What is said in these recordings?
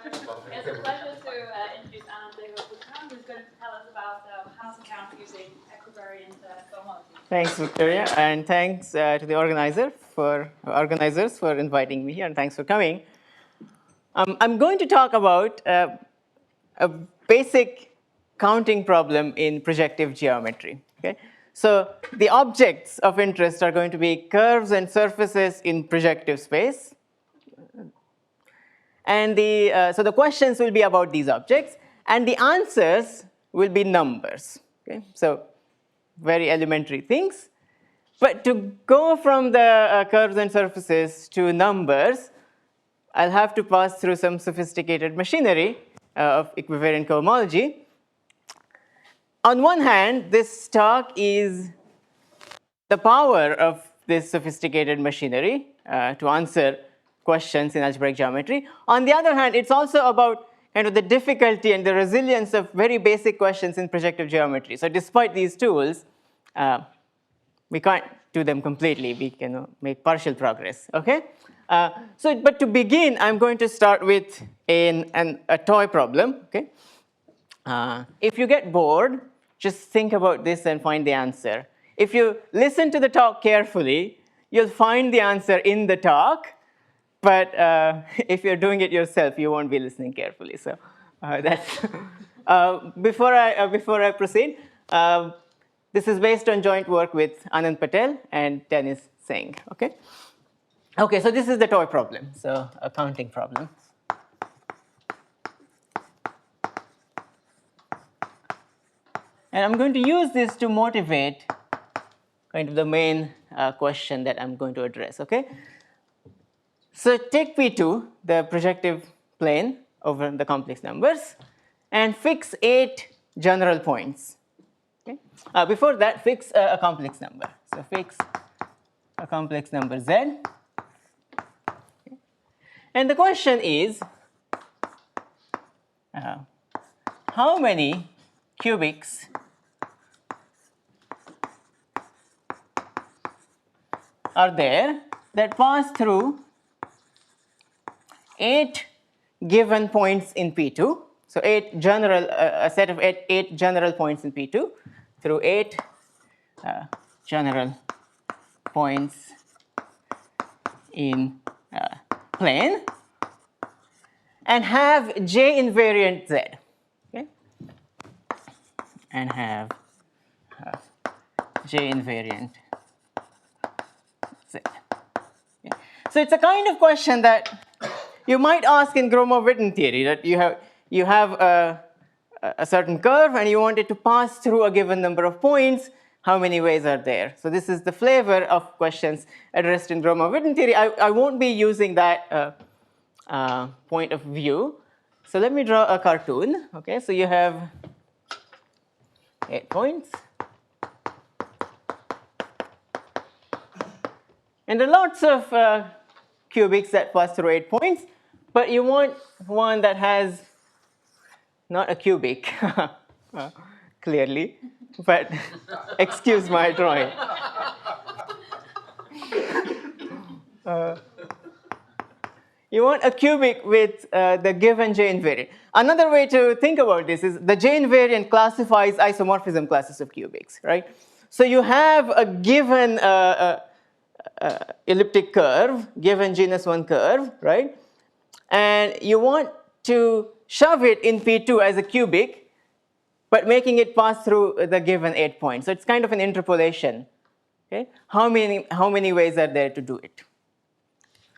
It's a pleasure to introduce Anand Deopurkar, who's going to tell us about how to count using equivariant cohomology. Thanks, Victoria, and thanks to the organizers for inviting me here, and thanks for coming. I'm going to talk about a basic counting problem in projective geometry. Okay? So the objects of interest are going to be curves and surfaces in projective space. And so the questions will be about these objects, and the answers will be numbers. Okay? So very elementary things. But to go from the curves and surfaces to numbers, I'll have to pass through some sophisticated machinery of equivariant cohomology. On one hand, this talk is the power of this sophisticated machinery to answer questions in algebraic geometry. On the other hand, it's also about kind of the difficulty and the resilience of very basic questions in projective geometry. So despite these tools, we can't do them completely. We can make partial progress. Okay? But to begin, I'm going to start with a toy problem. Okay? If you get bored, just think about this and find the answer. If you listen to the talk carefully, you'll find the answer in the talk. But if you're doing it yourself, you won't be listening carefully. So that's before I proceed. This is based on joint work with Anand Patel and Dennis Tseng. Okay. Okay. So this is the toy problem. So a counting problem. And I'm going to use this to motivate kind of the main question that I'm going to address. Okay. So take P2, the projective plane over the complex numbers, and fix 8 general points. Okay? Before that, fix a complex number. So fix a complex number Z. Okay? And the question is, how many cubics are there that pass through 8 given points in P2. So a set of eight general points in P2 through 8 general points in plane, and have J invariant Z. Okay? And have J invariant Z. Okay? So it's a kind of question that you might ask in Gromov-Witten theory, that you have a certain curve and you want it to pass through a given number of points. How many ways are there? So this is the flavor of questions addressed in Gromov-Witten theory. I won't be using that point of view. So let me draw a cartoon. Okay, so you have 8 points. And there are lots of cubics that pass through 8 points. But you want one that has not a cubic, clearly, but excuse my drawing. You want a cubic with the given J invariant. Another way to think about this is the J invariant classifies isomorphism classes of cubics, right? So you have a given elliptic curve, given genus 1 curve, right? And you want to shove it in P2 as a cubic, but making it pass through the given 8 points. So it's kind of an interpolation. Okay? How many ways are there to do it?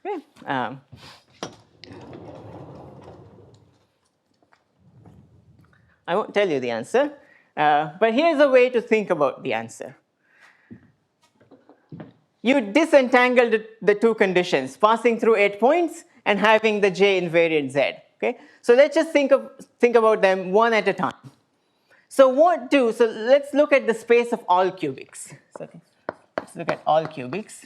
Okay. I won't tell you the answer, but here's a way to think about the answer. You disentangle the two conditions, passing through 8 points and having the J invariant Z. Okay? So let's just think about them one at a time. So let's look at the space of all cubics. So, okay, let's look at all cubics.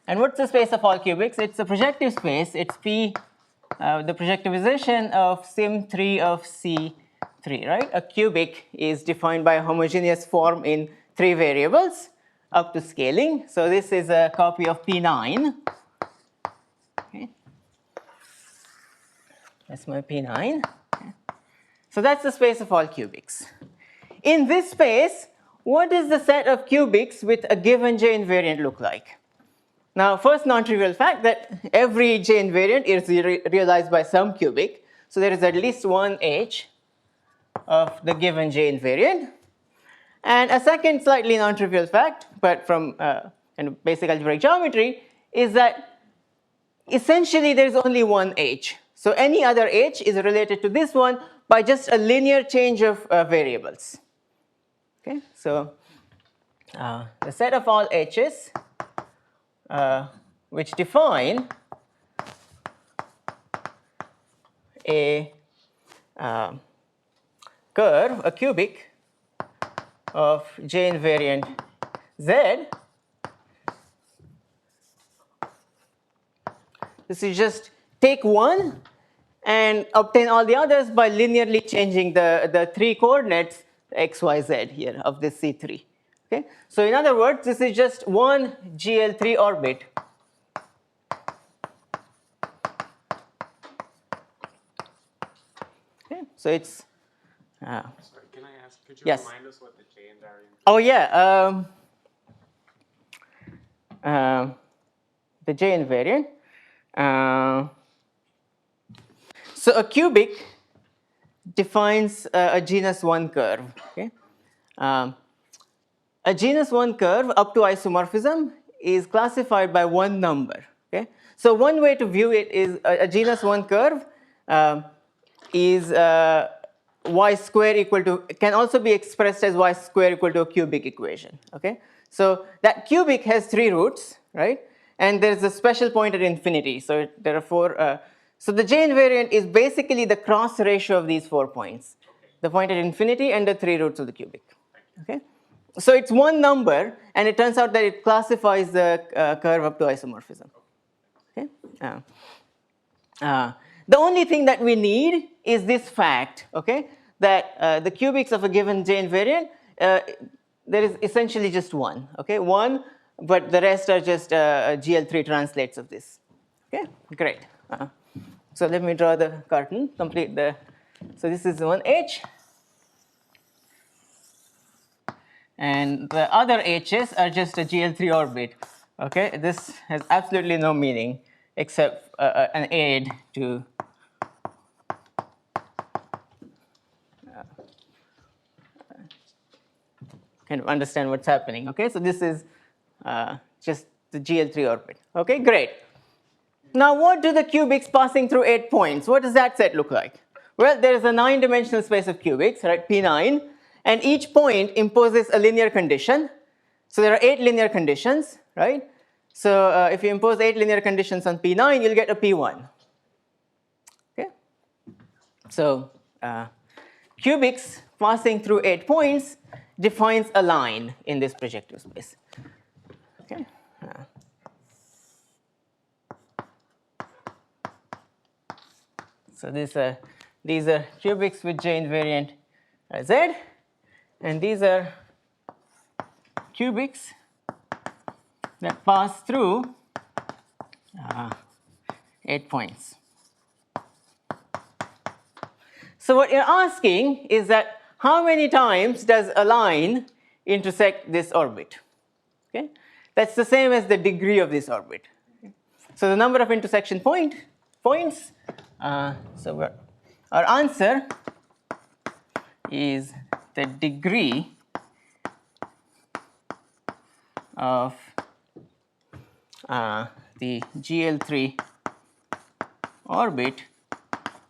And what's the space of all cubics? It's a projective space. It's P, the projectivization of sim3 of C3, right? A cubic is defined by a homogeneous form in 3 variables up to scaling. So this is a copy of P9. Okay. That's my P9. Okay. So that's the space of all cubics. In this space, what does the set of cubics with a given J invariant look like? Now, first non-trivial fact that every J invariant is realized by some cubic. So there is at least one H of the given J invariant. And a second slightly non-trivial fact, but from basic algebraic geometry, is that essentially there is only one H. So any other H is related to this one by just a linear change of variables. Okay, so the set of all H's which define a curve, a cubic of J invariant Z. This is just take one and obtain all the others by linearly changing the three coordinates x, y, z here of this C3. Okay? So in other words, this is just one GL3 orbit. Okay? So it's sorry, can I ask, could you yes. remind us what the J invariant is? Oh yeah, the J invariant. So a cubic defines a genus 1 curve. Okay? A genus 1 curve up to isomorphism is classified by one number. Okay? So one way to view it is a genus 1 curve is y square equal to, can also be expressed as y square equal to a cubic equation. Okay? So that cubic has 3 roots, right? And there's a special point at infinity. So there are 4. So the J invariant is basically the cross ratio of these 4 points. The point at infinity and the 3 roots of the cubic. Okay? So it's one number, and it turns out that it classifies the curve up to isomorphism. Okay? The only thing that we need is this fact, okay, that the cubics of a given J invariant, there is essentially just one, okay, one, but the rest are just GL3 translates of this. Okay, great. So let me draw the cartoon, complete the, so this is one H. And the other H's are just a GL3 orbit. Okay, this has absolutely no meaning except an aid to kind of understand what's happening. Okay, so this is just the GL3 orbit. Okay, great. Now, what do the cubics passing through 8 points? What does that set look like? Well, there is a 9-dimensional space of cubics, right? P9, and each point imposes a linear condition. So there are 8 linear conditions, right? So if you impose 8 linear conditions on P9, you'll get a P1. Okay? So cubics passing through 8 points defines a line in this projective space. Okay? So these are cubics with J invariant Z, and these are cubics that pass through 8 points. So what you're asking is that how many times does a line intersect this orbit? Okay? That's the same as the degree of this orbit. Okay? So the number of intersection points, so our answer is the degree of the GL3 orbit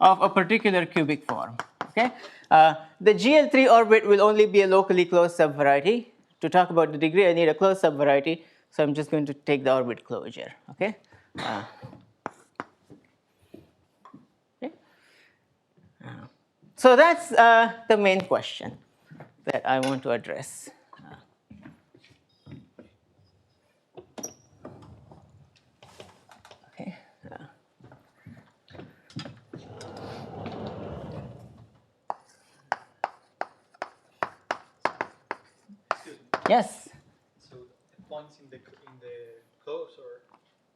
of a particular cubic form. Okay? The GL3 orbit will only be a locally closed subvariety. To talk about the degree, I need a closed subvariety, so I'm just going to take the orbit closure. Okay? So that's the main question that I want to address. Okay. Excuse me. Yes. So the points in the closure,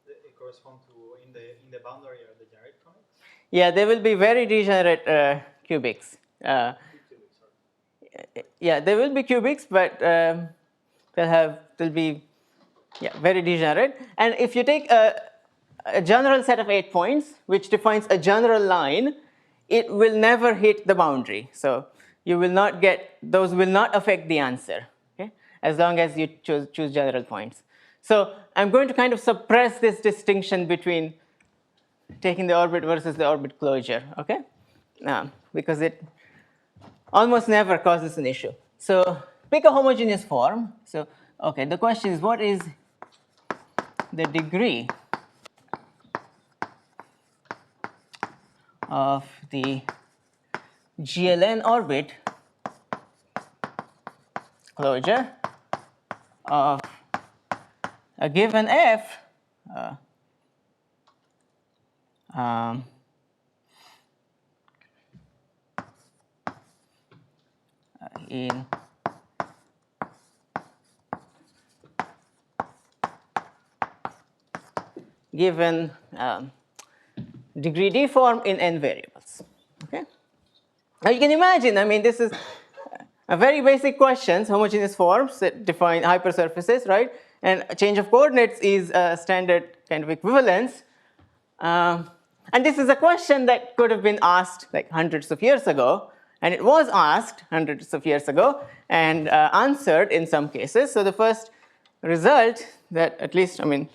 the correspond to in the boundary are the generic conics? Yeah, they will be very degenerate cubics. Yeah, they will be cubics, but they'll be very degenerate. And if you take a general set of 8 points, which defines a general line, it will never hit the boundary. So you will not get, those will not affect the answer, okay, as long as you choose general points. So I'm going to kind of suppress this distinction between taking the orbit versus the orbit closure, okay, because it almost never causes an issue. So pick a homogeneous form. So okay, the question is, what is the degree of the GLN orbit closure of a given f in given degree D form in n variables. Okay. Now you can imagine, I mean, this is a very basic questions, homogeneous forms that define hypersurfaces, right? And a change of coordinates is a standard kind of equivalence. And this is a question that could have been asked like hundreds of years ago, and it was asked hundreds of years ago and answered in some cases. So the first result that, at least, I mean,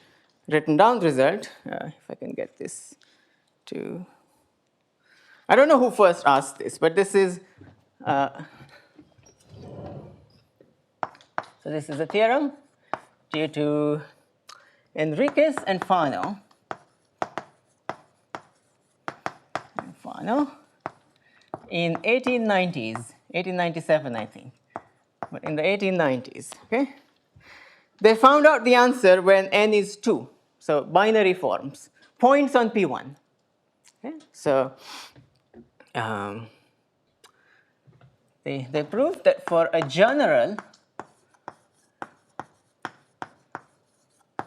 written down result, if I can get this to, I don't know who first asked this, but this is, so this is a theorem due to Enriques and Fano. In 1897, I think, but in the 1890s, okay? They found out the answer when n is 2, so binary forms, points on P1. Okay? So they proved that for a general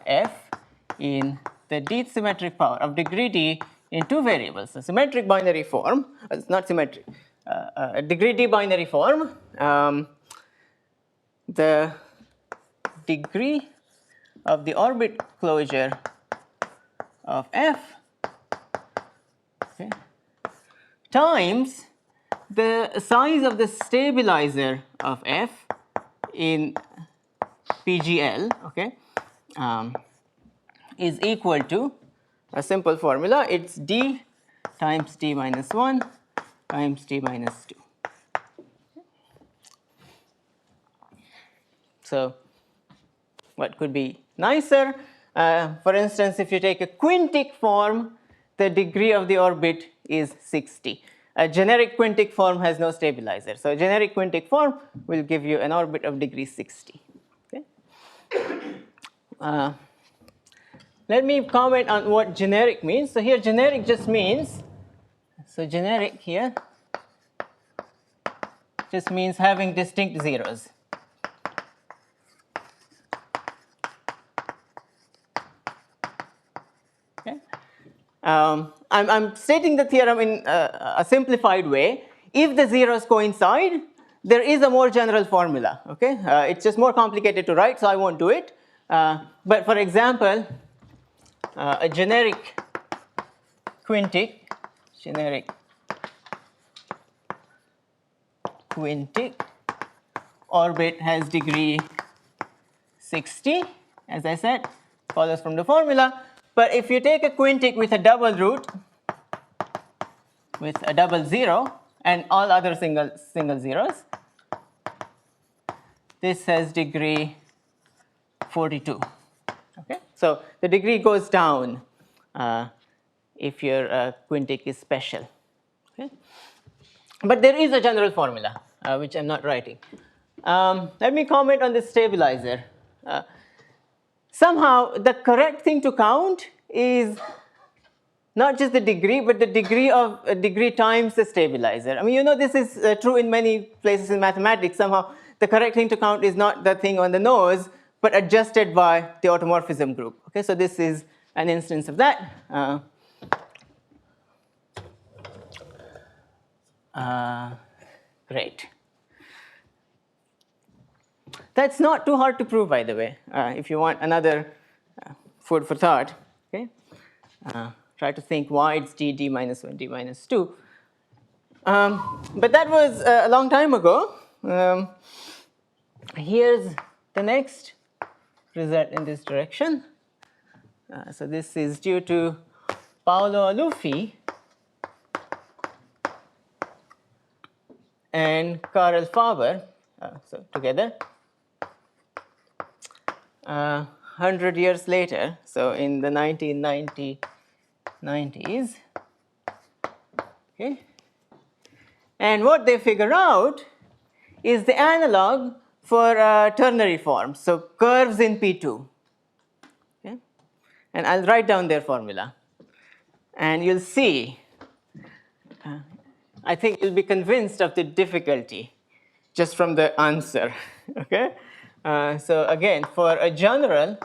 f in the d symmetric power of degree d in 2 variables, a symmetric binary form, it's not symmetric, a degree d binary form, the degree of the orbit closure of f, okay, times the size of the stabilizer of f in PGL, okay, is equal to a simple formula. It's d times d minus 1 times d minus 2. So what could be nicer? For instance, if you take a quintic form, the degree of the orbit is 60. A generic quintic form has no stabilizer. So a generic quintic form will give you an orbit of degree 60. Okay? Let me comment on what generic means. So here generic just means, so generic here just means having distinct zeros. Okay? I'm stating the theorem in a simplified way. If the zeros coincide, there is a more general formula. Okay? It's just more complicated to write, so I won't do it. But for example, a generic quintic orbit has degree 60, as I said, follows from the formula. But if you take a quintic with a double root, with a double zero, and all other single zeros, this has degree 42. Okay? So the degree goes down if your quintic is special. Okay? But there is a general formula, which I'm not writing. Let me comment on this stabilizer. Somehow, the correct thing to count is not just the degree, but the degree of degree times the stabilizer. I mean, you know, this is true in many places in mathematics. Somehow, the correct thing to count is not the thing on the nose, but adjusted by the automorphism group. Okay, so this is an instance of that. Great. That's not too hard to prove, by the way. If you want another food for thought, okay? Try to think why it's d minus 1, d minus 2. But that was a long time ago. Here's the next result in this direction. So this is due to Paolo Aluffi and Karl Faber, so together. 100 years later, so in the 1990s. Okay. And what they figure out is the analog for ternary forms, so curves in P2. Okay. And I'll write down their formula. And you'll see, I think you'll be convinced of the difficulty just from the answer. Okay. So again, for a general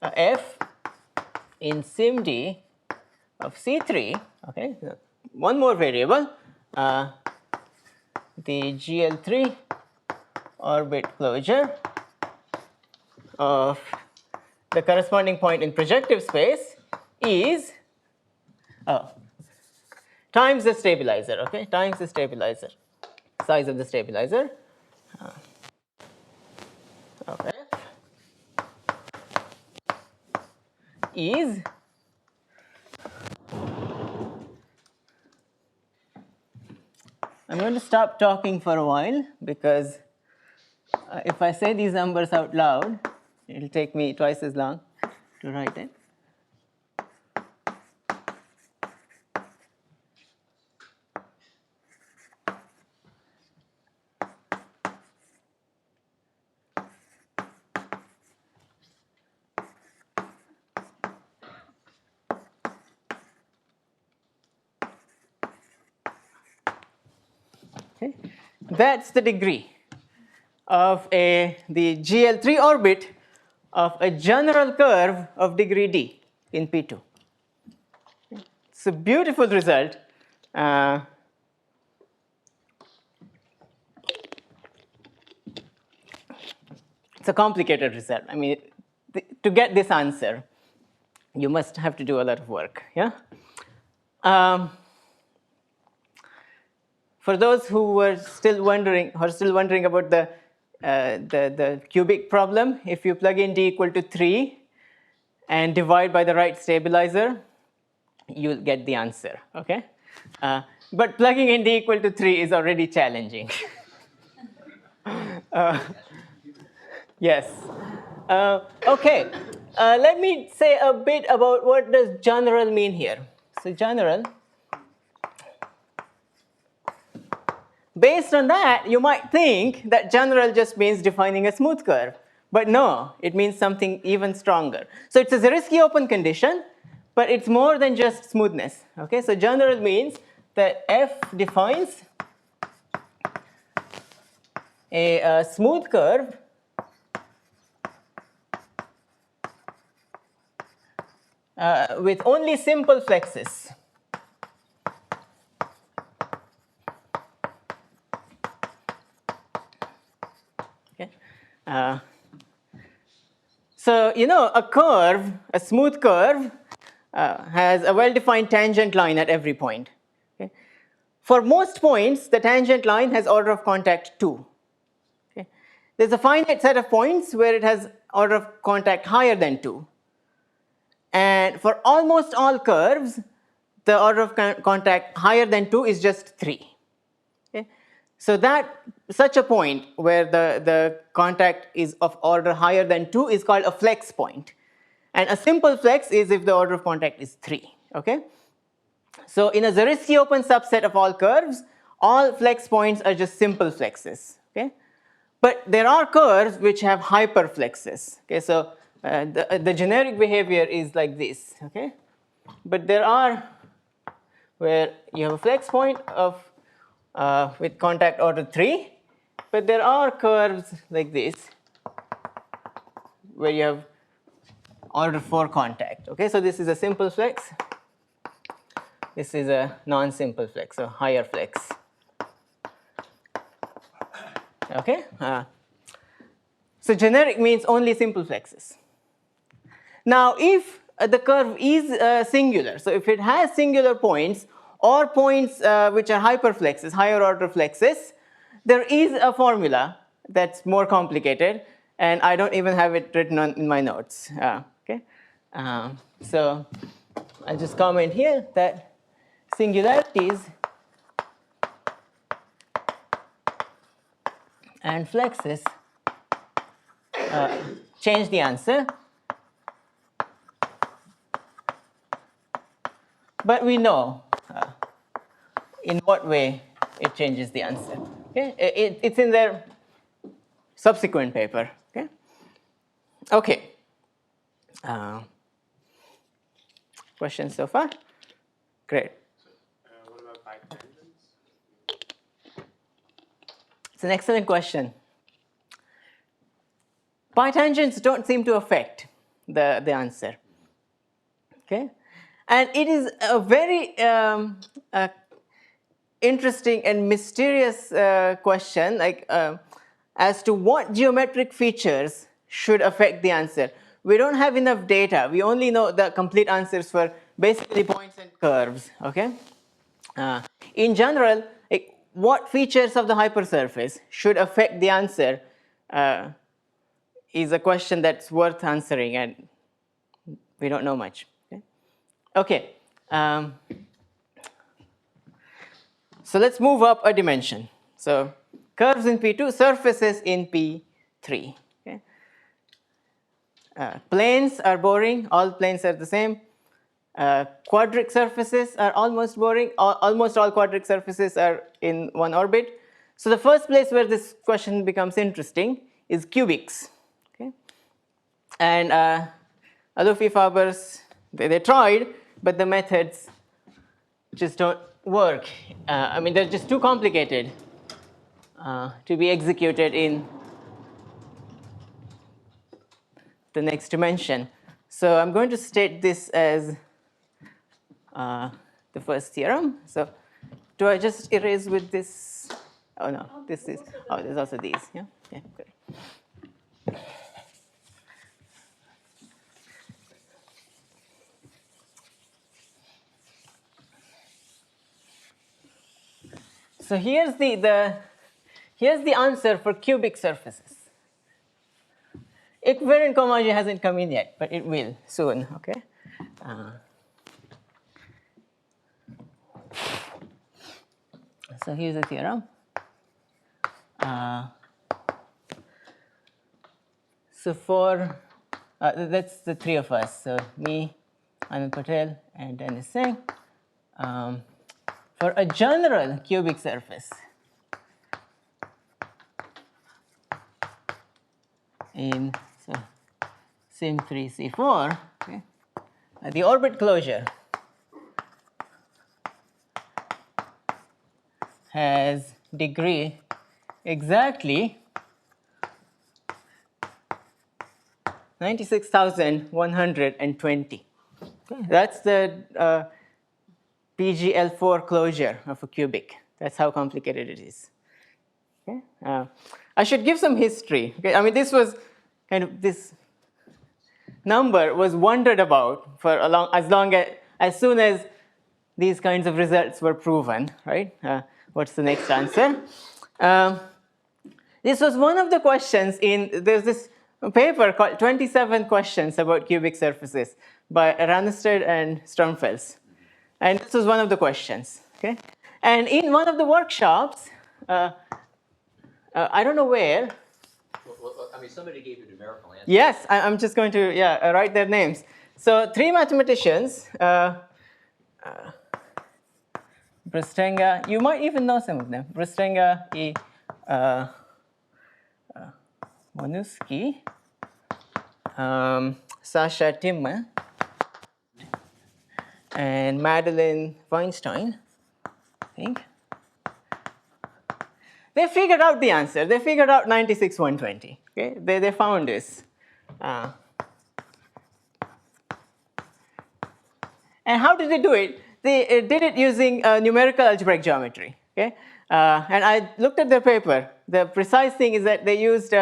f in SIMD of C3, okay, so one more variable, the GL3 orbit closure of the corresponding point in projective space is times the stabilizer, okay, times the stabilizer, size of the stabilizer. Okay. Is I'm going to stop talking for a while because if I say these numbers out loud, it'll take me twice as long to write it. Okay. That's the degree of the GL3 orbit of a general curve of degree d in P2. It's a beautiful result. It's a complicated result. I mean, to get this answer, you must have to do a lot of work. Yeah. For those who are still wondering about the cubic problem, if you plug in d equal to 3 and divide by the right stabilizer, you'll get the answer. Okay. But plugging in d equal to 3 is already challenging. Yes. Okay. Let me say a bit about what does general mean here. So general, based on that, you might think that general just means defining a smooth curve. But no, it means something even stronger. So it's a Zariski open condition, but it's more than just smoothness. Okay, so general means that f defines a smooth curve with only simple flexes. Okay. So you know, a curve, a smooth curve, has a well-defined tangent line at every point. Okay. For most points, the tangent line has order of contact 2. Okay. There's a finite set of points where it has order of contact higher than 2. And for almost all curves, the order of contact higher than 2 is just 3. Okay? So that such a point where the contact is of order higher than 2 is called a flex point. And a simple flex is if the order of contact is 3. Okay? So in a Zariski open subset of all curves, all flex points are just simple flexes. Okay? But there are curves which have hyperflexes. Okay? So the generic behavior is like this. Okay? But there are where you have a flex point of with contact order 3, but there are curves like this where you have order 4 contact. Okay, so this is a simple flex. This is a non-simple flex, so higher flex. Okay, so generic means only simple flexes. Now, if the curve is singular, so if it has singular points or points which are hyperflexes, higher order flexes, there is a formula that's more complicated, and I don't even have it written in my notes. Okay, so I'll just comment here that singularities and flexes change the answer, but we know in what way it changes the answer. Okay, it's in their subsequent paper. Okay, okay. Questions so far? Great. What about bitangents? It's an excellent question. Bitangents don't seem to affect the answer. Okay, and it is a very interesting and mysterious question, like as to what geometric features should affect the answer. We don't have enough data. We only know the complete answers for basically points and curves. Okay. In general, like, what features of the hypersurface should affect the answer is a question that's worth answering, and we don't know much. Okay. So let's move up a dimension. So curves in P2, surfaces in P3. Okay. Planes are boring. All planes are the same. Quadric surfaces are almost boring. Almost all quadric surfaces are in one orbit. So the first place where this question becomes interesting is cubics. Okay. And Aluffi, Fabers, they tried, but the methods just don't work. I mean, they're just too complicated to be executed in the next dimension. So I'm going to state this as the first theorem. So do I just erase with this? Oh no, this is, oh, there's also these. Yeah, yeah, good. So here's the answer for cubic surfaces. Equivariant cohomology hasn't come in yet, but it will soon. Okay. So here's the theorem. So for that's the three of us. So me, Anand Patel, and Dennis Tseng. For a general cubic surface in sim 3 C4, okay, the orbit closure has degree exactly 96,120. Okay, that's the PGL4 closure of a cubic. That's how complicated it is. Okay? I should give some history. Okay? I mean, this was kind of, this number was wondered about for as soon as these kinds of results were proven, right? What's the next answer? This was one of the questions there's this paper called 27 Questions About Cubic Surfaces by Ranestad and Stromfels. And this was one of the questions, okay? And in one of the workshops, I don't know where. Well, I mean, somebody gave you a numerical answer. Yes, I'm just going to write their names. So 3 mathematicians, Brstenga, you might even know some of them. Brstenga, Monuski, Sasha Timmer, and Madeline Weinstein, I think. They figured out the answer. They figured out 96,120. Okay, they found this. And how did they do it? They did it using numerical algebraic geometry. Okay? And I looked at their paper. The precise thing is that they used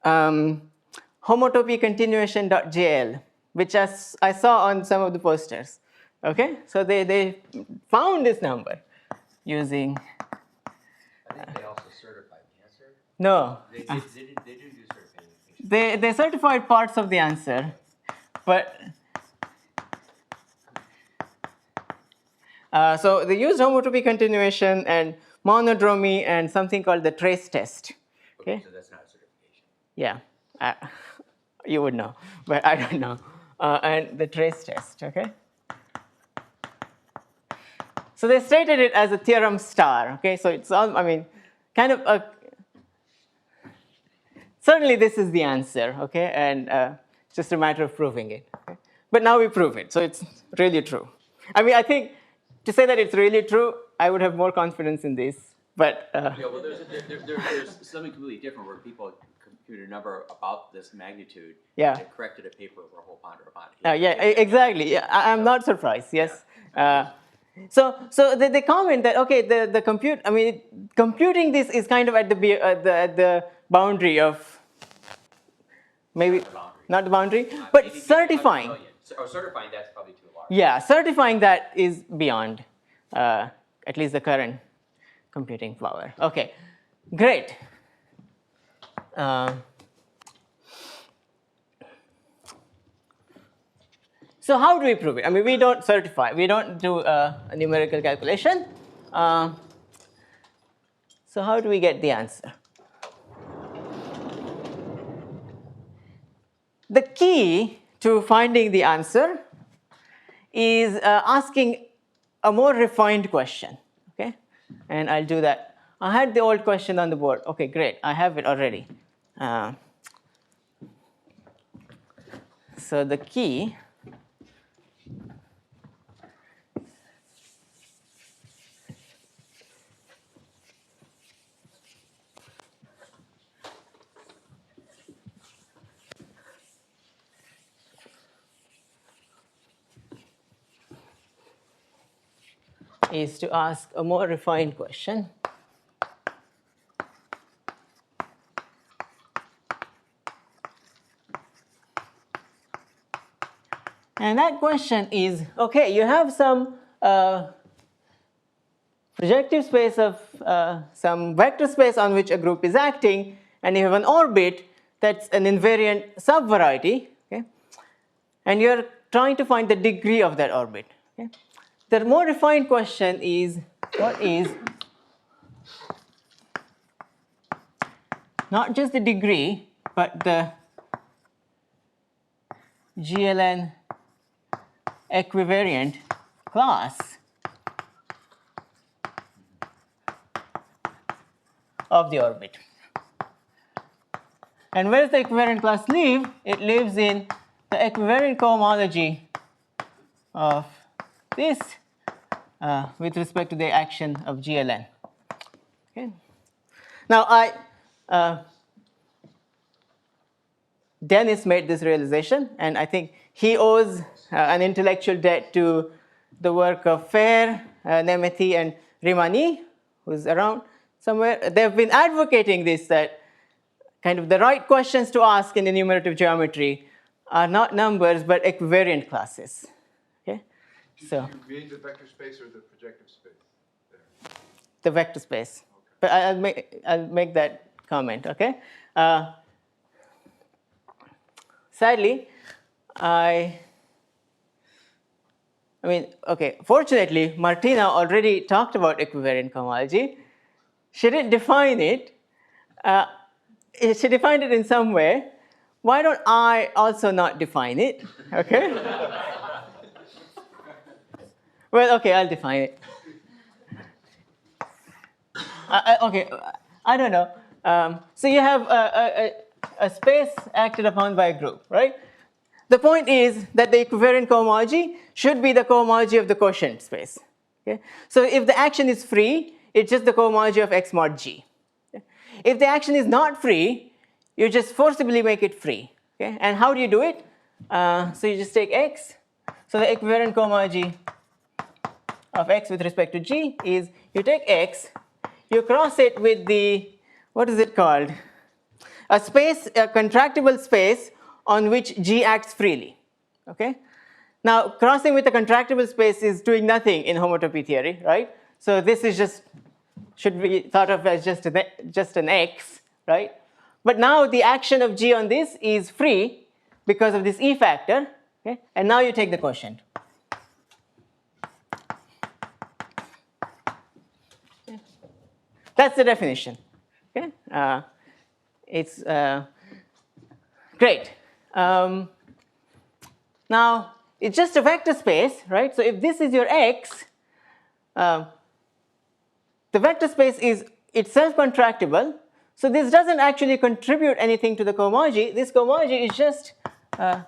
homotopy continuation.jl, which I saw on some of the posters. Okay? So they found this number using. I think they also certified the answer. No. They didn't do certification. They certified parts of the answer, but so they used homotopy continuation and monodromy and something called the trace test. Okay. So that's not a certification. Yeah, you would know, but I don't know. And the trace test. Okay. So they stated it as a theorem star. Okay. So it's all. I mean, kind of a. Certainly, this is the answer. Okay, and it's just a matter of proving it. Okay? But now we prove it, so it's really true. I mean, I think to say that it's really true, I would have more confidence in this. But Yeah, well, there's something completely different where people computed a number about this magnitude. Yeah. And corrected a paper over a whole ponder upon it. yeah, exactly. Yeah, I'm not surprised. Yes. So they comment that okay, the compute. I mean, computing this is kind of at the boundary of maybe not the boundary, but Maybe certifying. Certifying that's probably too large. Yeah, certifying that is beyond at least the current computing power. Okay, great. So how do we prove it? I mean, we don't certify. We don't do a numerical calculation. So how do we get the answer? The key to finding the answer is asking a more refined question. Okay, and I'll do that. I had the old question on the board. Okay, great. I have it already. So the key is to ask a more refined question. And that question is, okay, you have some projective space of some vector space on which a group is acting, and you have an orbit that's an invariant subvariety, okay? And you're trying to find the degree of that orbit. Okay? The more refined question is, what is not just the degree, but the GLN equivariant class of the orbit. And where does the equivariant class live? It lives in the equivariant cohomology of this with respect to the action of GLN. Okay. Now, Dennis made this realization, and I think he owes an intellectual debt to the work of Fair, Nemeth, and Rimani, who's around somewhere. They've been advocating this, that kind of the right questions to ask in enumerative geometry are not numbers, but equivariant classes. Okay? So Do you mean the vector space or the projective space there? the vector space. Okay. But I'll make that comment, okay? Sadly, I mean, okay, fortunately, Martina already talked about equivariant cohomology. She didn't define it. She defined it in some way. Why don't I also not define it, okay? Well, okay, I'll define it. Okay, I don't know. So you have a space acted upon by a group, right? The point is that the equivariant cohomology should be the cohomology of the quotient space. Okay? So if the action is free, it's just the cohomology of X mod G. Okay? If the action is not free, you just forcibly make it free. Okay? And how do you do it? So you just take X So the equivariant cohomology of x with respect to g is you take x, you cross it with the, what is it called? A space, a contractible space on which g acts freely. Okay? Now, crossing with a contractible space is doing nothing in homotopy theory, right? So this is just, should be thought of as just an x, right? But now the action of g on this is free because of this E factor, okay? And now you take the quotient. That's the definition. Okay? It's great. Now, it's just a vector space, right? So if this is your x, the vector space is itself contractible. So this doesn't actually contribute anything to the cohomology. This cohomology is just the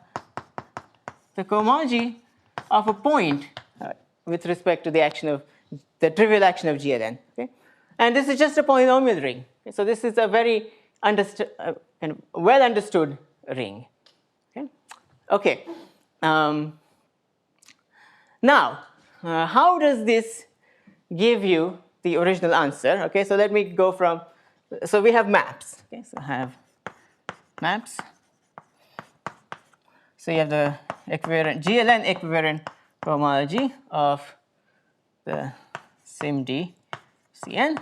cohomology of a point with respect to the action of the trivial action of GLN. Okay? And this is just a polynomial ring. Okay? So this is a very kind of well understood ring. Okay. Okay. Now, how does this give you the original answer? Okay. So let me go from. So we have maps. Okay. So I have maps. So you have the equivariant GLN equivariant cohomology of the SIMD CN.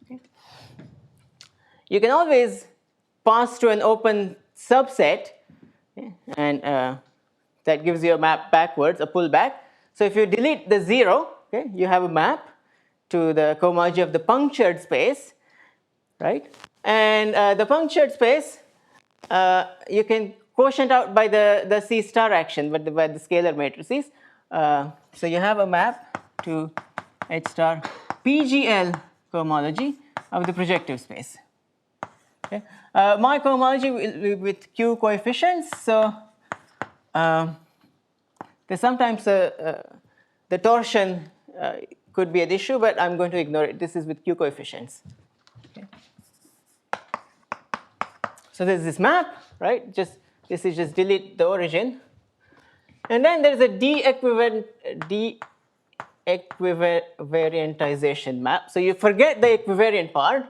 Okay. You can always pass to an open subset, okay, and that gives you a map backwards, a pullback. So if you delete the 0, okay, you have a map to the cohomology of the punctured space, right? And the punctured space, you can quotient out by the C star action, by the scalar matrices. So you have a map to H star PGL cohomology of the projective space. Okay. My cohomology will be with Q coefficients. So there's sometimes the torsion could be an issue, but I'm going to ignore it. This is with Q coefficients. Okay. So there's this map, right? This is just delete the origin. And then there's a de-equivariantization map. So you forget the equivariant part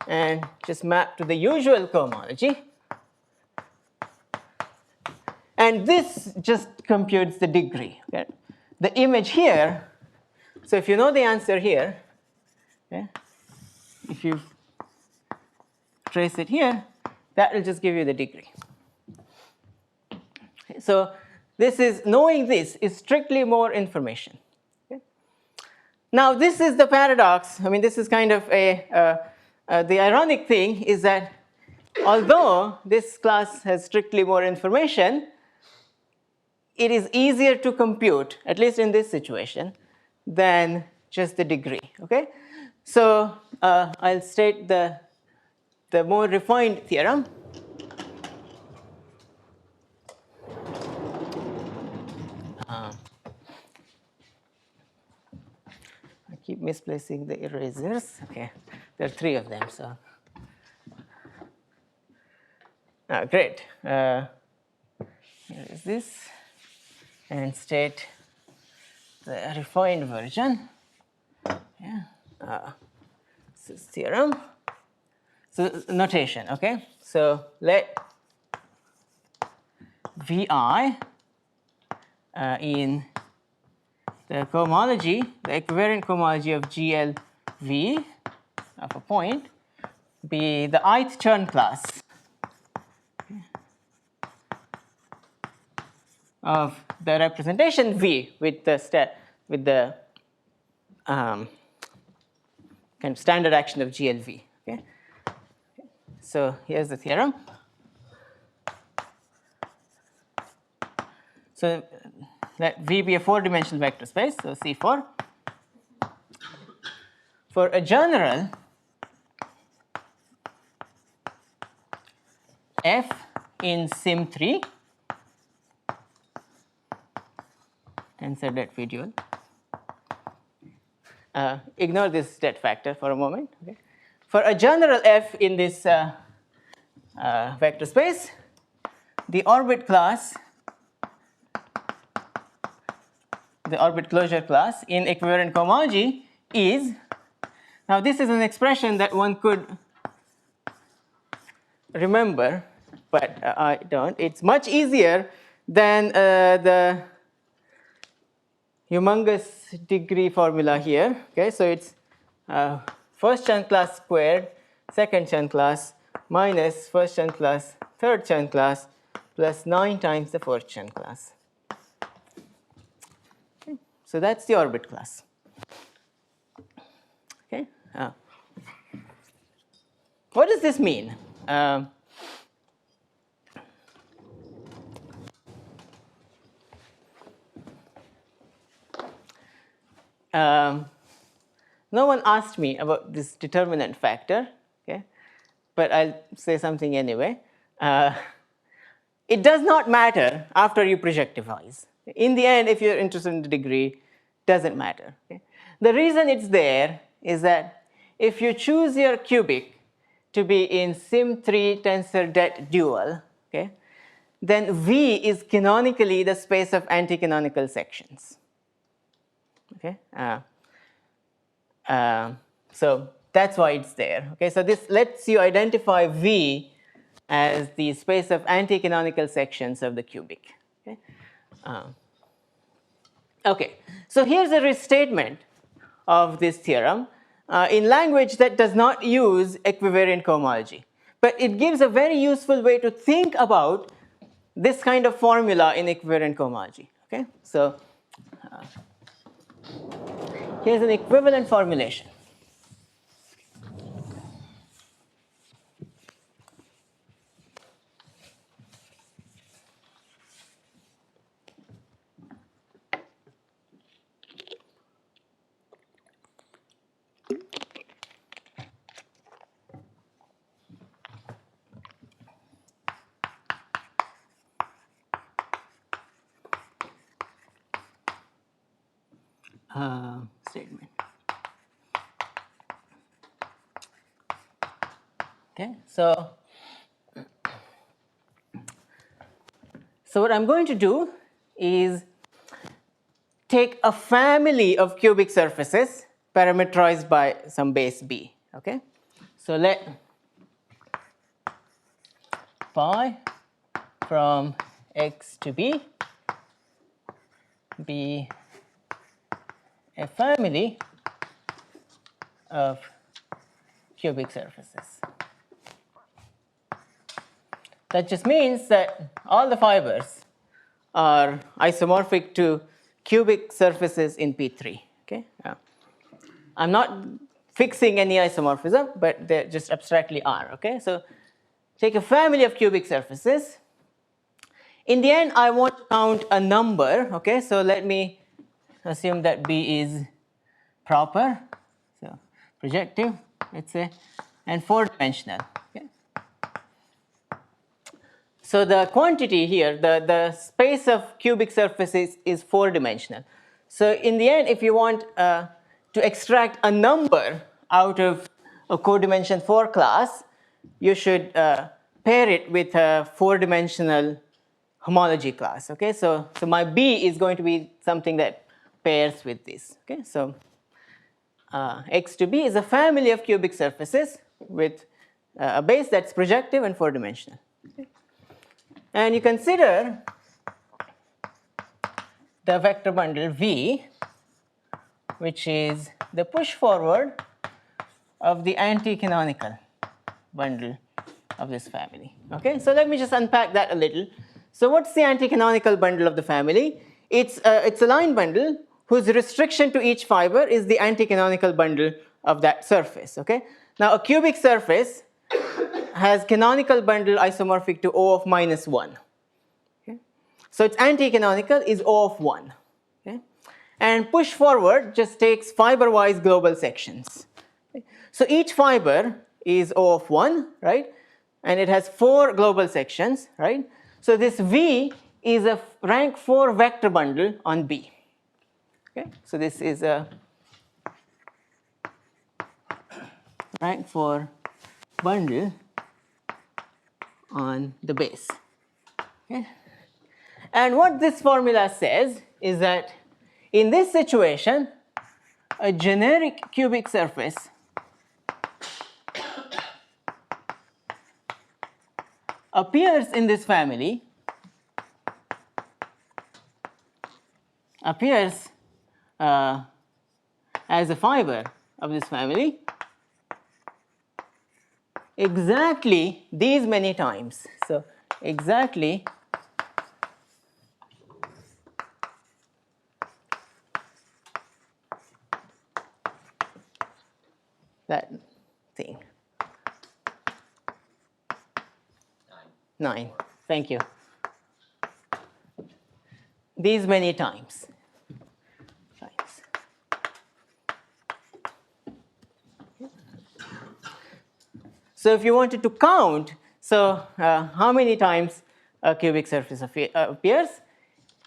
and just map to the usual cohomology. And this just computes the degree. Okay? The image here, so if you know the answer here, okay, if you trace it here, that will just give you the degree. Okay, so this is, knowing this is strictly more information. Okay? Now this is the paradox. I mean, this is kind of the ironic thing is that although this class has strictly more information, it is easier to compute, at least in this situation, than just the degree. Okay? So I'll state the more refined theorem. I keep misplacing the erasers. Okay, there are 3 of them. So great. Here is this, and state the refined version. Yeah. This is theorem. So notation. Okay. So let Vi in the cohomology, the equivariant cohomology of GLV of a point, be the ith Chern class of the representation V with the kind of standard action of GLV. Okay. So here's the theorem. So let V be a 4-dimensional vector space, so C4. For a general F in Sim3, tensor det V dual. Ignore this det factor for a moment. Okay. For a general F in this vector space, the orbit class, the orbit closure class in equivariant cohomology is, now this is an expression that one could remember, but I don't. It's much easier than the humongous degree formula here. Okay, so it's first Chern class squared, second Chern class minus first Chern class, third Chern class plus 9 times the fourth Chern class. Okay, so that's the orbit class. Okay, what does this mean? No one asked me about this determinant factor, okay? But I'll say something anyway. It does not matter after you projectivize. In the end, if you're interested in the degree, doesn't matter. Okay? The reason it's there is that if you choose your cubic to be in Sim3 tensor det dual, okay, then V is canonically the space of anti-canonical sections. Okay, so that's why it's there. Okay, so this lets you identify V as the space of anti-canonical sections of the cubic. Okay, okay. So here's a restatement of this theorem in language that does not use equivariant cohomology, but it gives a very useful way to think about this kind of formula in equivariant cohomology. Okay, so here's an equivalent formulation. Statement. Okay, so what I'm going to do is take a family of cubic surfaces parameterized by some base b. Okay, so let phi from x to b be a family of cubic surfaces. That just means that all the fibers are isomorphic to cubic surfaces in P3. Okay, I'm not fixing any isomorphism, but they just abstractly are. Okay, so take a family of cubic surfaces. In the end, I want to count a number. Okay, so let me assume that B is proper, so projective, let's say, and 4-dimensional. Okay. So the quantity here, the space of cubic surfaces is 4-dimensional. So in the end, if you want to extract a number out of a codimension 4 class, you should pair it with a 4-dimensional homology class. Okay, so my B is going to be something that pairs with this. Okay, so X to B is a family of cubic surfaces with a base that's projective and 4-dimensional. Okay. And you consider the vector bundle V, which is the push forward of the anti-canonical bundle of this family. Okay, so let me just unpack that a little. So what's the anti-canonical bundle of the family? It's a line bundle whose restriction to each fiber is the anti-canonical bundle of that surface. Okay, now a cubic surface has canonical bundle isomorphic to O of -1. Okay, so its anti-canonical is O of 1. Okay, and push forward just takes fiber-wise global sections. Okay. So each fiber is O of 1, right? And it has 4 global sections, right? So this V is a rank 4 vector bundle on B. Okay, so this is a rank 4 bundle on the base. Okay. And what this formula says is that in this situation, a generic cubic surface appears in this family, appears as a fiber of this family exactly these many times. So exactly that thing. 9. Thank you. These many times. So if you wanted to count, so how many times a cubic surface appears,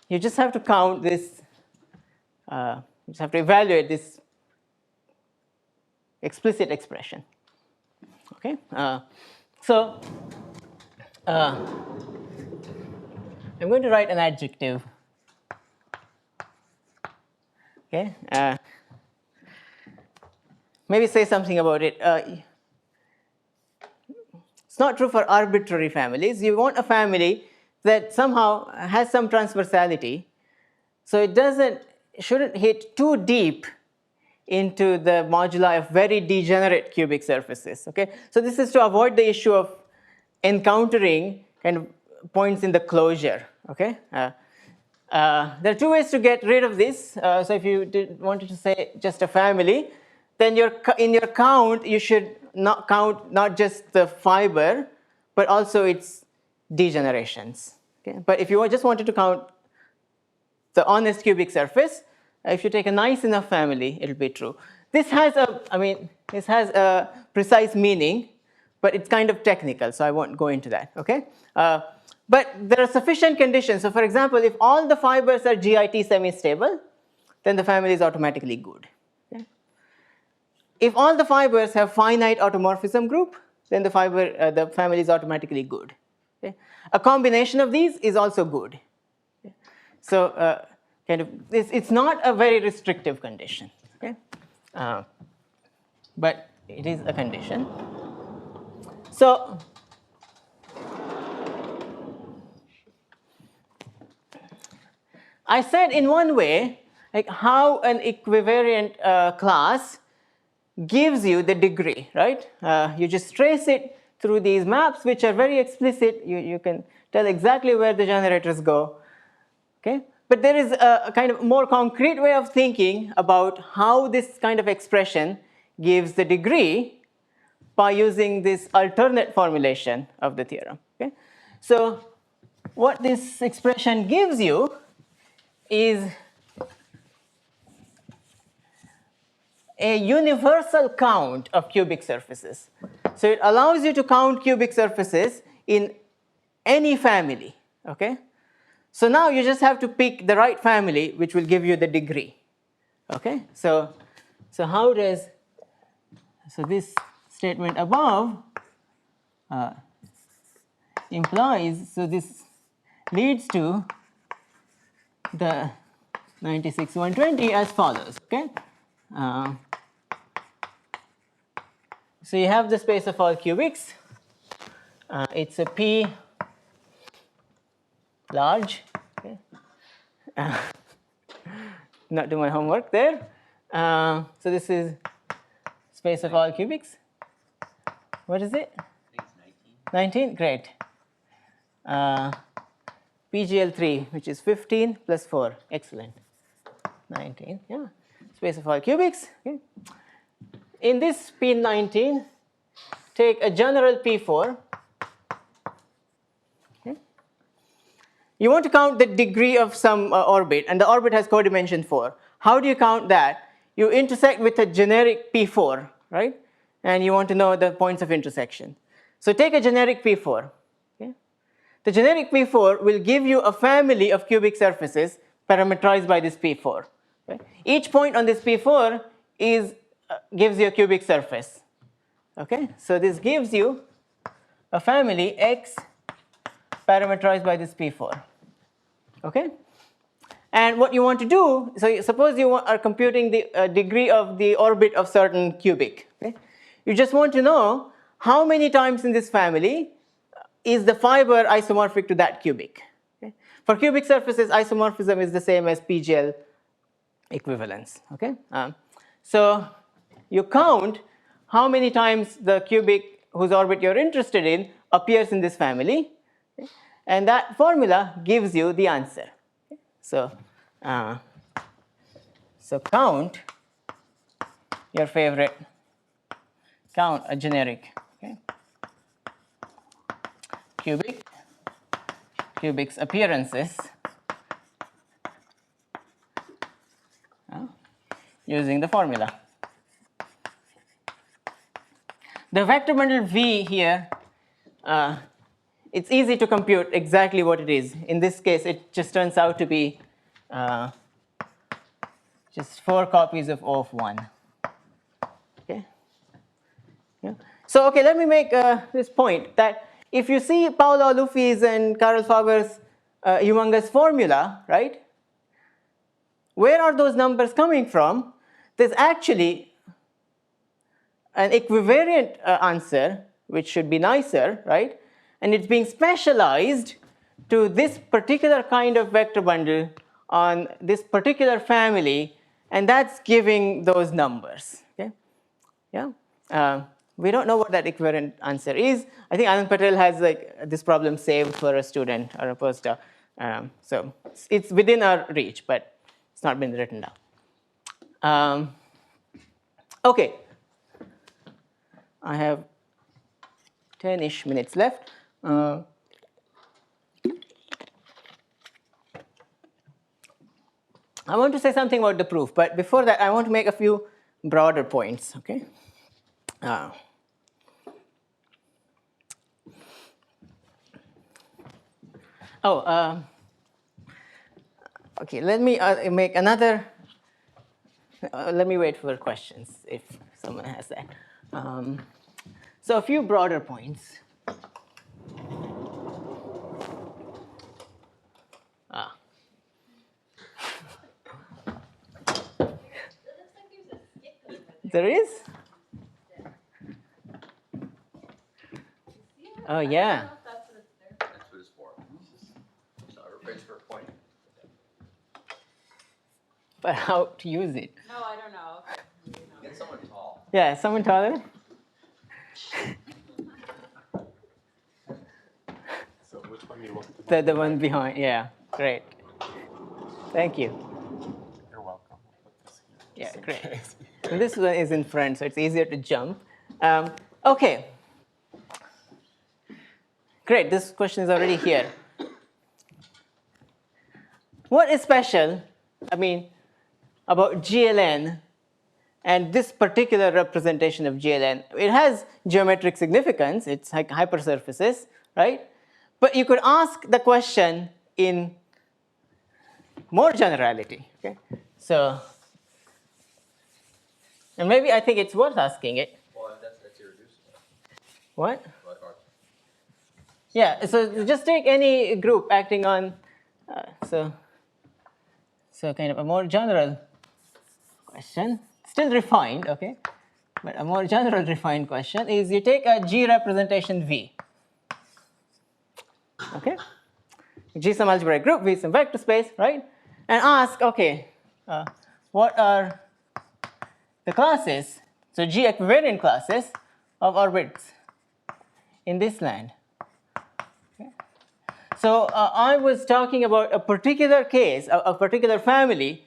you just have to count this, you just have to evaluate this explicit expression. Okay, so I'm going to write an adjective. Okay, maybe say something about it. It's not true for arbitrary families. You want a family that somehow has some transversality, so it shouldn't hit too deep into the moduli of very degenerate cubic surfaces. Okay, so this is to avoid the issue of encountering kind of points in the closure. Okay, there are two ways to get rid of this. So if you wanted to say just a family, then in your count you should not count not just the fiber, but also its degenerations. Okay? But if you just wanted to count the honest cubic surface, if you take a nice enough family, it'll be true. This has a precise meaning, but it's kind of technical, so I won't go into that. Okay. But there are sufficient conditions. So, for example, if all the fibers are GIT semi-stable, then the family is automatically good. Okay? If all the fibers have finite automorphism group, then the family is automatically good. Okay? A combination of these is also good. Okay? So, it's not a very restrictive condition. Okay? But it is a condition. So, I said in one way, like how an equivariant class gives you the degree, right? You just trace it through these maps, which are very explicit. You can tell exactly where the generators go. Okay? But there is a kind of more concrete way of thinking about how this kind of expression gives the degree by using this alternate formulation of the theorem. Okay? So what this expression gives you is a universal count of cubic surfaces. So it allows you to count cubic surfaces in any family. Okay? So now you just have to pick the right family which will give you the degree. Okay? So how does, so this statement above implies, so this leads to the 96-120 as follows. Okay? So you have the space of all cubics. It's a P large. Okay? Not do my homework there. So this is space of all cubics. What is it? I think it's 19. 19? Great. PGL3, which is 15 plus 4. Excellent. 19. Yeah. Space of all cubics. Okay. In this P19, take a general P4. Okay. You want to count the degree of some orbit, and the orbit has codimension 4. How do you count that? You intersect with a generic P4, right? And you want to know the points of intersection. So take a generic P4. Okay? The generic P4 will give you a family of cubic surfaces parameterized by this P4. Okay? Each point on this P4 gives you a cubic surface. Okay? So this gives you a family X parameterized by this P4. Okay? And what you want to do, so suppose you are computing the degree of the orbit of certain cubic. Okay? You just want to know how many times in this family is the fiber isomorphic to that cubic. Okay? For cubic surfaces, isomorphism is the same as PGL equivalence. Okay? So you count how many times the cubic whose orbit you're interested in appears in this family, okay? And that formula gives you the answer. Okay? So count your favorite, count a generic, okay? Cubic's appearances using the formula. The vector bundle V here, it's easy to compute exactly what it is. In this case, it just turns out to be just 4 copies of O of 1. Okay. Yeah. So okay, let me make this point that if you see Paolo Aluffi's and Karl Faber's humongous formula, right? Where are those numbers coming from? There's actually an equivariant answer, which should be nicer, right? And it's being specialized to this particular kind of vector bundle on this particular family, and that's giving those numbers. Okay? Yeah. We don't know what that equivariant answer is. I think Anand Patel has like this problem saved for a student or a postdoc. So it's within our reach, but it's not been written down. Okay. I have 10-ish minutes left. I want to say something about the proof, but before that, I want to make a few broader points. Okay. Okay. Let me make another. Let me wait for questions if someone has that. So a few broader points. There is? Oh, yeah. That's what it's for. So it's for pointing. But how to use it? No, I don't know. Get someone tall. Yeah, someone taller? So which one do you want? The one behind, yeah, great. Thank you. You're welcome. I'll put this here. Yeah, great. And this one is in front, so it's easier to jump. Okay. Great, this question is already here. What is special, about GLN and this particular representation of GLN? It has geometric significance, it's like hypersurfaces, right? But you could ask the question in more generality, okay? So, and maybe I think it's worth asking it. Well, that's irreducible. What? Yeah, so just take any group acting on, so kind of a more general question, still refined, okay? But a more general refined question is you take a G representation V, okay? G some algebraic group, V some vector space, right? And ask, okay, what are the classes, so G equivariant classes of orbits in this land? So I was talking about a particular case, a particular family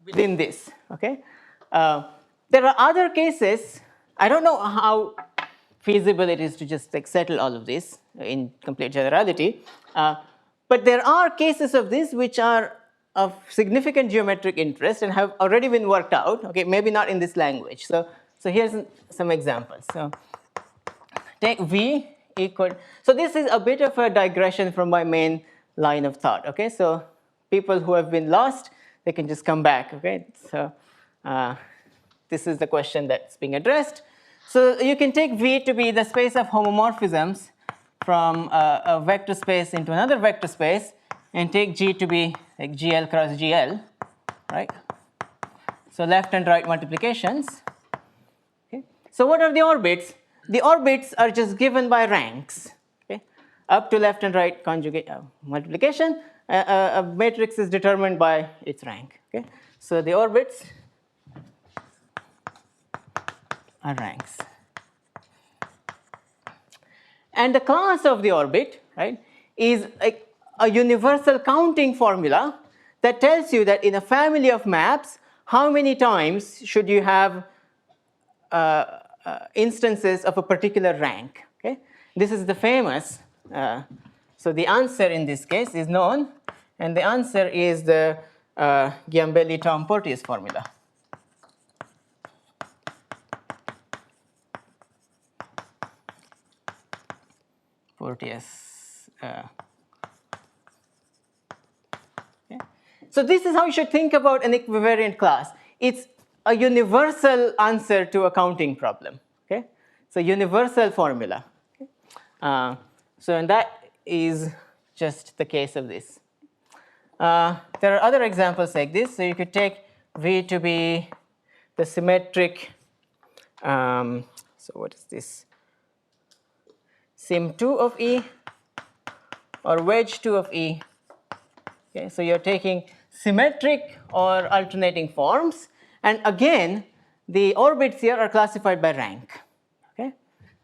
within this, okay? There are other cases. I don't know how feasible it is to just like settle all of this in complete generality, but there are cases of this which are of significant geometric interest and have already been worked out, okay? Maybe not in this language. So here's some examples. So take V equal, so this is a bit of a digression from my main line of thought, okay? So people who have been lost, they can just come back, okay? So this is the question that's being addressed. So you can take V to be the space of homomorphisms from a vector space into another vector space and take G to be like GL cross GL, right? So left and right multiplications. Okay. So what are the orbits? The orbits are just given by ranks. Okay. Up to left and right conjugate multiplication, a matrix is determined by its rank. Okay. So the orbits are ranks. And the class of the orbit, right, is like a universal counting formula that tells you that in a family of maps, how many times should you have instances of a particular rank. Okay? This is the famous, so the answer in this case is known, and the answer is the Giambelli-Tom-Porteous formula. Porteous. Okay. So this is how you should think about an equivariant class. It's a universal answer to a counting problem. Okay, so universal formula. Okay? So and that is just the case of this. There are other examples like this. So you could take V to be the symmetric. So what is this? Sim 2 of E or wedge 2 of E. Okay, so you're taking symmetric or alternating forms, and again the orbits here are classified by rank. Okay,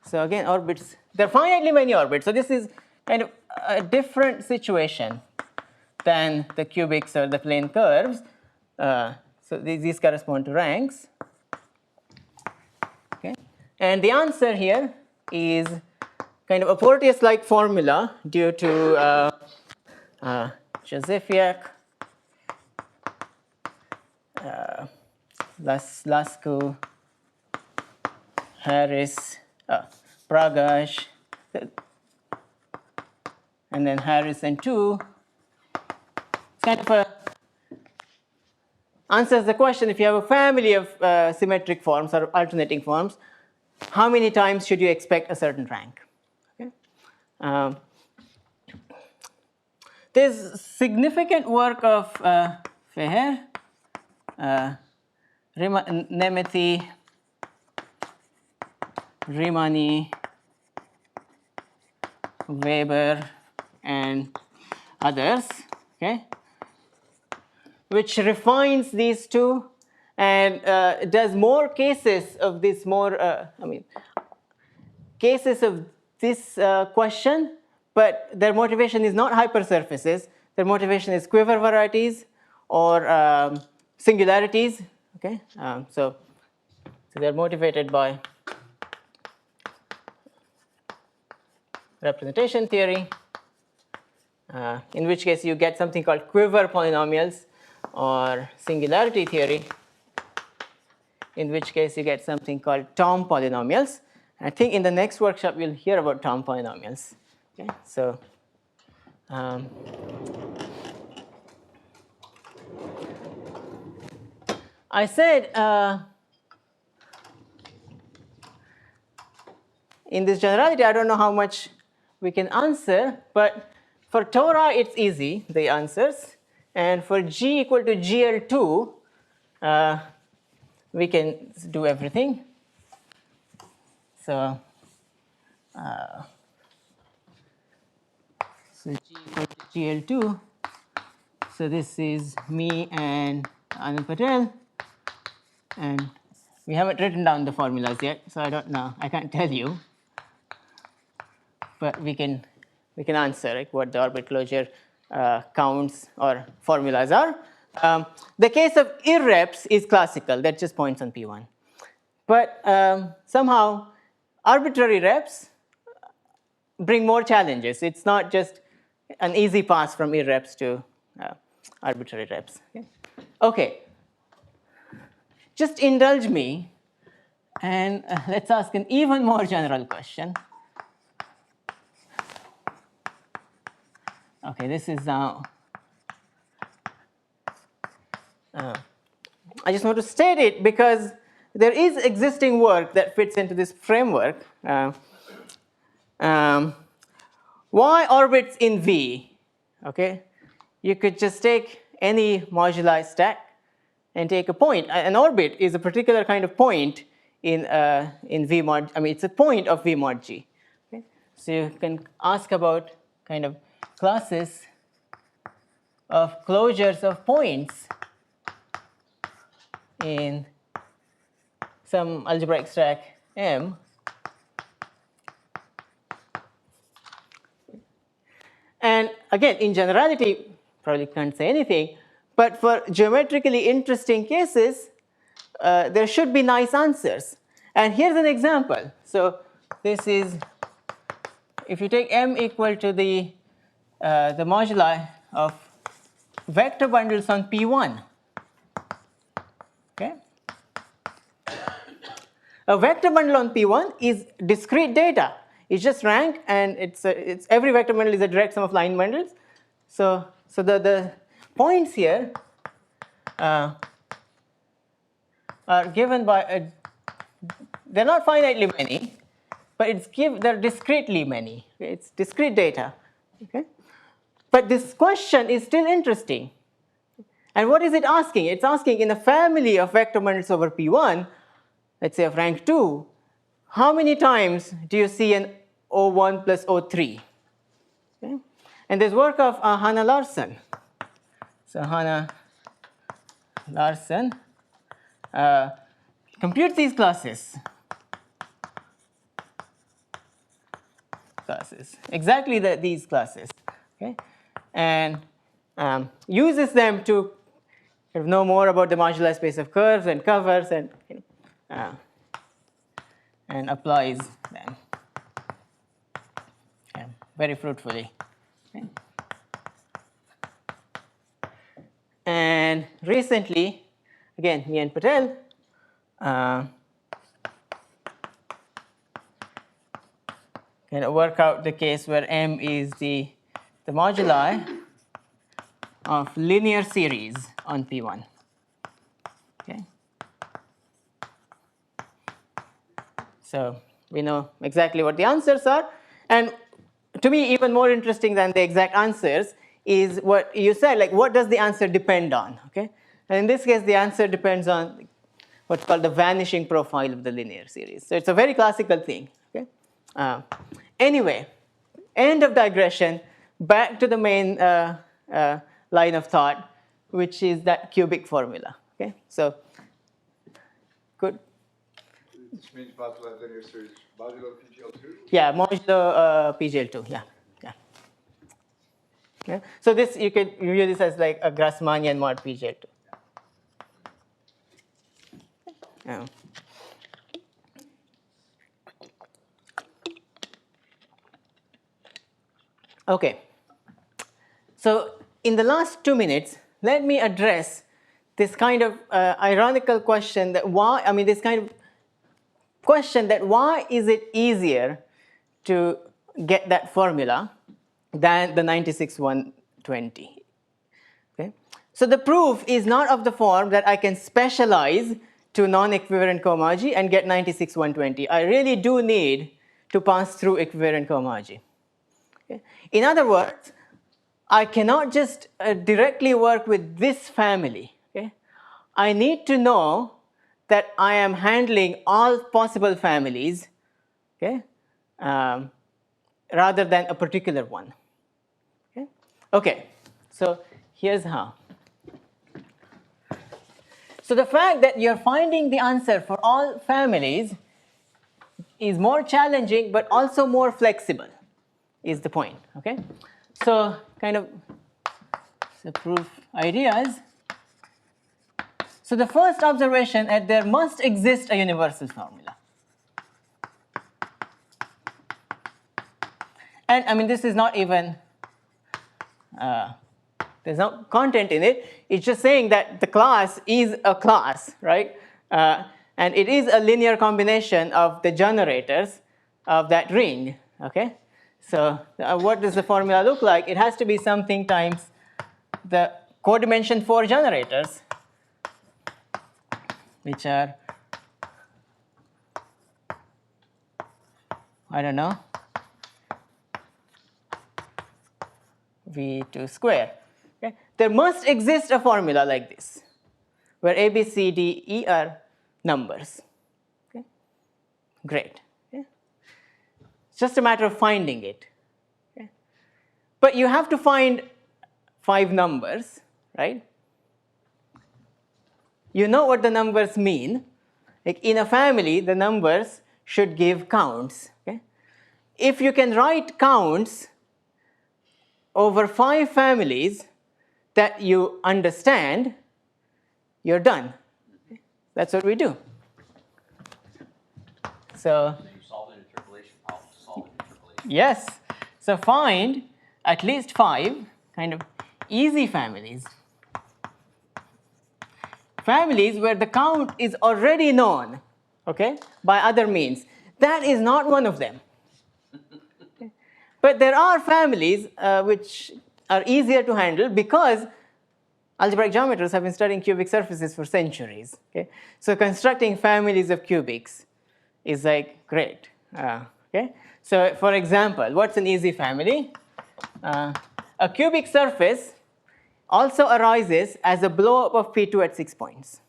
so again orbits, there are finitely many orbits. So this is kind of a different situation than the cubics or the plane curves. So these correspond to ranks. Okay, and the answer here is kind of a Porteous-like formula due to Josephiak, Lascu, Harris, Pragash, and then Harris and 2. It's kind of answers the question, if you have a family of symmetric forms or alternating forms, how many times should you expect a certain rank? Okay. There's significant work of Feher, Nemeth, Rimani, Weber, and others, okay, which refines these two and does more cases of this cases of this question, but their motivation is not hypersurfaces. Their motivation is quiver varieties or singularities. Okay, so they're motivated by representation theory, in which case you get something called quiver polynomials, or singularity theory, in which case you get something called Tom polynomials. I think in the next workshop we'll hear about Tom polynomials. Okay, so I said in this generality, I don't know how much we can answer, but for Torah it's easy, the answers, and for G equal to GL2, we can do everything. So, G equal to GL2. So this is me and Anand Patel, and we haven't written down the formulas yet, so I don't know. I can't tell you, but we can answer like what the orbit closure counts or formulas are. The case of irreps is classical. That just points on P1, but somehow arbitrary reps bring more challenges. It's not just an easy pass from irreps to arbitrary reps. Okay. Just indulge me, and let's ask an even more general question. Okay, this is now. I just want to state it because there is existing work that fits into this framework. Y orbits in V, okay, you could just take any moduli stack and take a point. An orbit is a particular kind of point in V mod, I mean, it's a point of V mod G. Okay? So you can ask about kind of classes of closures of points in some algebraic stack M. And again, in generality, probably can't say anything, but for geometrically interesting cases, there should be nice answers. And here's an example. So this is, if you take M equal to the moduli of vector bundles on P1, okay? A vector bundle on P1 is discrete data. It's just rank, and it's every vector bundle is a direct sum of line bundles. So the points here are given by they're not finitely many, but they're discretely many. Okay? It's discrete data. Okay? But this question is still interesting. And what is it asking? It's asking in a family of vector bundles over P1, let's say of rank 2, how many times do you see an O1 plus O3? Okay? And there's work of Hanna Larsson. So Hanna Larsson computes these classes. Exactly these classes. Okay? And uses them to know more about the moduli space of curves and covers and applies them very fruitfully. Okay. And recently, again, me and Patel work out the case where M is the moduli of linear series on P1. Okay. So we know exactly what the answers are. And to me, even more interesting than the exact answers is what you said, like what does the answer depend on? Okay? And in this case, the answer depends on what's called the vanishing profile of the linear series. So it's a very classical thing. Okay? Anyway, end of digression, back to the main line of thought, which is that cubic formula. Okay? So, good. Which means modulo linear series, modulo PGL2? Yeah, modulo PGL2, yeah. Yeah. So this, you could view this as like a Grassmannian mod PGL2. Yeah. Okay. So in the last 2 minutes, let me address this kind of ironical question that why, I mean, this kind of question that why is it easier to get that formula than the 96,120? Okay? So the proof is not of the form that I can specialize to non-equivariant cohomology and get 96,120. I really do need to pass through equivariant cohomology. Okay? In other words, I cannot just directly work with this family. Okay? I need to know that I am handling all possible families, okay, rather than a particular one. Okay? Okay, so here's how. So the fact that you're finding the answer for all families is more challenging, but also more flexible, is the point. Okay? So kind of proof ideas. So the first observation is there must exist a universal formula. And I mean, this is not even, there's no content in it. It's just saying that the class is a class, right? And it is a linear combination of the generators of that ring, okay? So what does the formula look like? It has to be something times the codimension 4 generators, which are, I don't know, V2 square. Okay? There must exist a formula like this, where A, B, C, D, E are numbers. Okay? Great. Okay? It's just a matter of finding it. Okay? But you have to find 5 numbers, right? You know what the numbers mean. Like in a family, the numbers should give counts. Okay? If you can write counts over 5 families that you understand, you're done. Okay? That's what we do. So Then you solve an interpolation problem to solve an interpolation. yes, so find at least 5 kind of easy families. Families where the count is already known, okay, by other means. That is not one of them. Okay? But there are families which are easier to handle because algebraic geometers have been studying cubic surfaces for centuries. Okay? So constructing families of cubics is like great. Okay? So for example, what's an easy family? A cubic surface also arises as a blow-up of P2 at 6 points.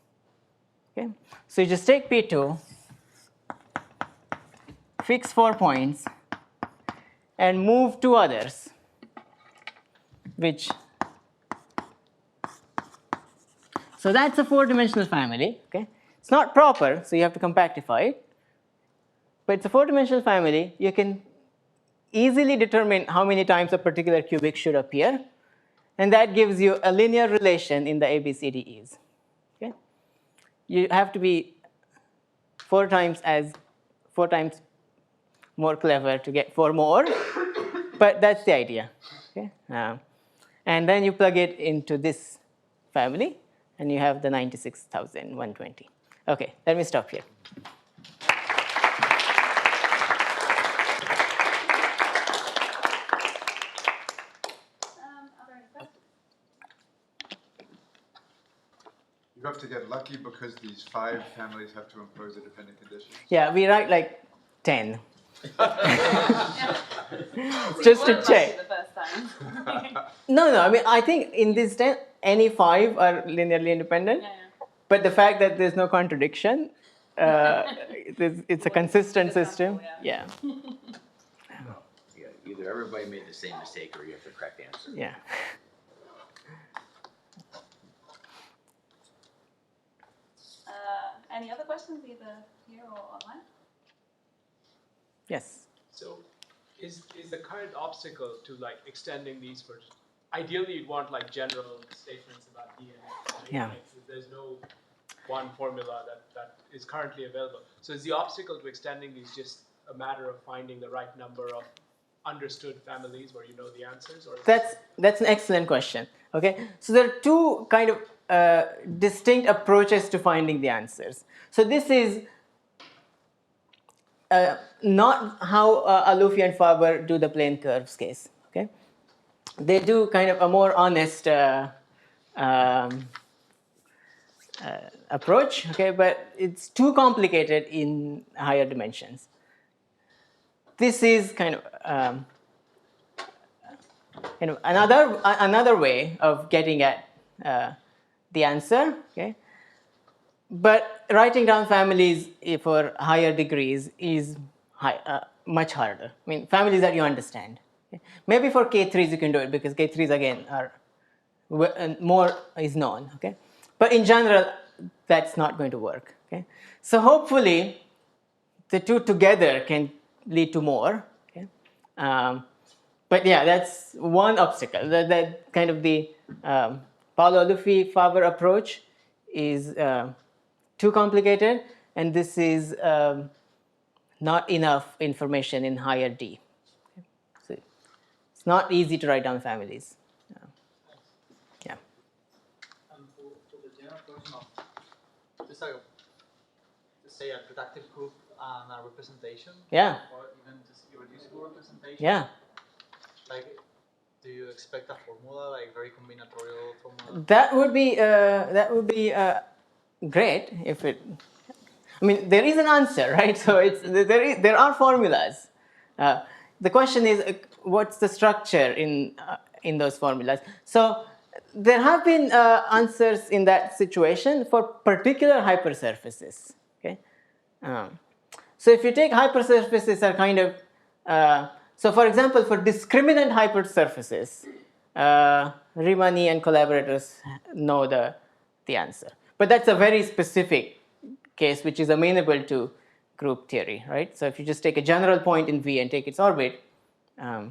Okay? So you just take P2, fix 4 points, and move 2 others, which, so that's a 4-dimensional family. Okay? It's not proper, so you have to compactify it. But it's a 4-dimensional family. You can easily determine how many times a particular cubic should appear. And that gives you a linear relation in the ABCDEs. Okay? You have to be 4 times more clever to get 4 more, but that's the idea. Okay? And then you plug it into this family, and you have the 96,120. Okay, let me stop here. You have to get lucky because these 5 families have to impose a dependent condition. Yeah, we write like 10. Just to check. The first time. No, I mean, I think in this 10, any 5 are linearly independent. Yeah. But the fact that there's no contradiction, it's a consistent system. Yeah. Yeah, either everybody made the same mistake or you have the correct answer. Yeah. Any other questions, either here or online? Yes. So is the current obstacle to like extending these for, ideally you'd want like general statements about DNA, right? Yeah. Like, there's no one formula that is currently available. So is the obstacle to extending these just a matter of finding the right number of understood families where you know the answers? Or That's an excellent question. Okay, so there are 2 kind of distinct approaches to finding the answers. So this is not how Aluffi and Faber do the plane curves case. Okay, they do kind of a more honest approach. Okay, but it's too complicated in higher dimensions. This is kind of another way of getting at the answer. Okay, but writing down families for higher degrees is much harder. I mean, families that you understand. Okay? Maybe for K3s you can do it because K3s again are more is known. Okay, but in general that's not going to work. Okay, so hopefully the 2 together can lead to more. Okay, but yeah, that's one obstacle. That kind of the Paolo Aluffi Faber approach is too complicated, and this is not enough information in higher D. Okay? So it's not easy to write down families. Yeah. For the general question of just say a productive group and a representation, Yeah. or even just irreducible representation. Yeah. Like, do you expect a formula, like very combinatorial formula? That would be great if it. I mean, there is an answer, right? So there are formulas. The question is, what's the structure in in those formulas. So there have been answers in that situation for particular hypersurfaces. Okay, so if you take hypersurfaces are kind of so for example for discriminant hypersurfaces, Rimani and collaborators know the answer, but that's a very specific case which is amenable to group theory, right? So if you just take a general point in V and take its orbit, I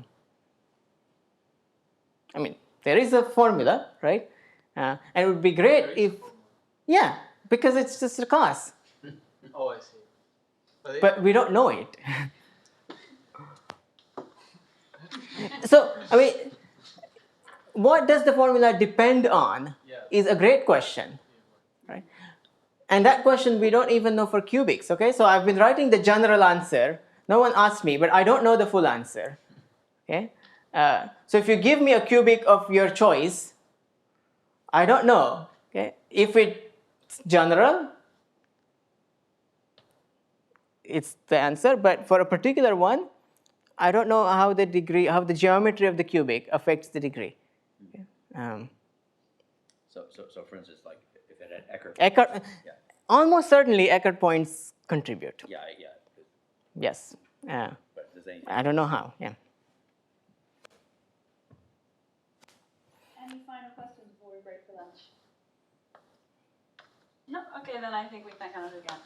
mean, there is a formula, right? And it would be great if, yeah, because it's just a cos, Oh, I see. but we don't know it. So, I mean, what does the formula depend on is a great question, right? And that question we don't even know for cubics, okay? So I've been writing the general answer. No one asked me, but I don't know the full answer, okay? So if you give me a cubic of your choice, I don't know, okay? If it's general, it's the answer, but for a particular one, I don't know how the geometry of the cubic affects the degree. Okay? So for instance, like if it had Eckert, almost certainly Eckert points contribute. Yeah. Yes. But does anything I don't know how. Yeah. Any final questions before we break for lunch? No? Okay, then I think we can count it again.